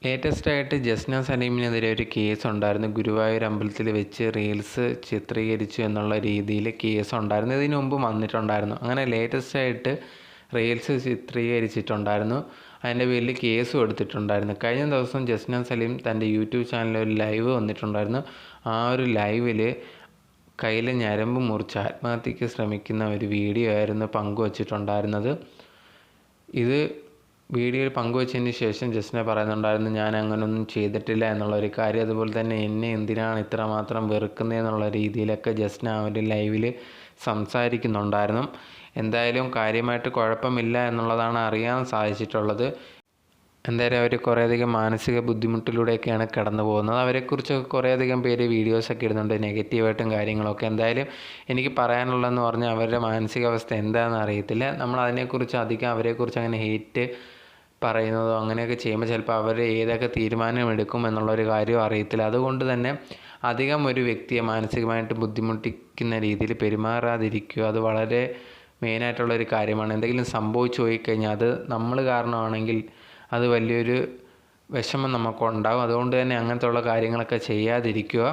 ലേറ്റസ്റ്റായിട്ട് ജസ്ന സലീമിനെതിരെ ഒരു കേസ് ഉണ്ടായിരുന്നു. ഗുരുവായൂർ അമ്പലത്തിൽ വെച്ച് റീൽസ് ചിത്രീകരിച്ചു എന്നുള്ള രീതിയിൽ കേസ് ഉണ്ടായിരുന്നു. ഇതിനു മുമ്പ് വന്നിട്ടുണ്ടായിരുന്നു. അങ്ങനെ ലേറ്റസ്റ്റായിട്ട് റീൽസ് ചിത്രീകരിച്ചിട്ടുണ്ടായിരുന്നു. അതിൻ്റെ പേരിൽ കേസും എടുത്തിട്ടുണ്ടായിരുന്നു. കഴിഞ്ഞ ദിവസം ജസ്ന സലീം തൻ്റെ യൂട്യൂബ് ചാനലിൽ ഒരു ലൈവ് വന്നിട്ടുണ്ടായിരുന്നു. ആ ഒരു ലൈവിൽ കയ്യിലെ ഞരമ്പ് മുറിച്ച് ആത്മഹത്യയ്ക്ക് ശ്രമിക്കുന്ന ഒരു വീഡിയോ ആയിരുന്നു പങ്കുവച്ചിട്ടുണ്ടായിരുന്നത്. ഇത് വീഡിയോയിൽ പങ്കുവച്ചതിന് ശേഷം ജസ്ന പറയുന്നുണ്ടായിരുന്നു, ഞാൻ അങ്ങനെയൊന്നും ചെയ്തിട്ടില്ല എന്നുള്ളൊരു കാര്യം. അതുപോലെ തന്നെ എന്നെ എന്തിനാണ് ഇത്രമാത്രം വെറുക്കുന്നതെന്നുള്ള രീതിയിലൊക്കെ ജസ്ന ആ ഒരു ലൈവിൽ സംസാരിക്കുന്നുണ്ടായിരുന്നു. എന്തായാലും കാര്യമായിട്ട് കുഴപ്പമില്ല എന്നുള്ളതാണ് അറിയാൻ സാധിച്ചിട്ടുള്ളത്. എന്തായാലും അവർ കുറേയധികം മാനസിക ബുദ്ധിമുട്ടിലൂടെയൊക്കെയാണ് കടന്നു പോകുന്നത്. അവരെക്കുറിച്ചൊക്കെ കുറേയധികം പേര് വീഡിയോസൊക്കെ ഇടുന്നുണ്ട്, നെഗറ്റീവായിട്ടും കാര്യങ്ങളൊക്കെ. എന്തായാലും എനിക്ക് പറയാനുള്ളതെന്ന് പറഞ്ഞാൽ അവരുടെ മാനസികാവസ്ഥ എന്താണെന്ന് അറിയത്തില്ല. നമ്മൾ അതിനെക്കുറിച്ച് അധികം അവരെക്കുറിച്ച് അങ്ങനെ ഹേറ്റ് പറയുന്നതോ അങ്ങനെയൊക്കെ ചെയ്യുമ്പോൾ ചിലപ്പോൾ അവർ ഏതൊക്കെ തീരുമാനമെടുക്കും എന്നുള്ളൊരു കാര്യം അറിയത്തില്ല. അതുകൊണ്ട് തന്നെ അധികം ഒരു വ്യക്തിയെ മാനസികമായിട്ട് ബുദ്ധിമുട്ടിക്കുന്ന രീതിയിൽ പെരുമാറാതിരിക്കുക. അത് വളരെ മെയിനായിട്ടുള്ളൊരു കാര്യമാണ്. എന്തെങ്കിലും സംഭവിച്ചു പോയിക്കഴിഞ്ഞാൽ അത് നമ്മൾ കാരണമാണെങ്കിൽ അത് വലിയൊരു വിഷമം നമുക്കുണ്ടാകും. അതുകൊണ്ട് തന്നെ അങ്ങനത്തെ ഉള്ള കാര്യങ്ങളൊക്കെ ചെയ്യാതിരിക്കുക.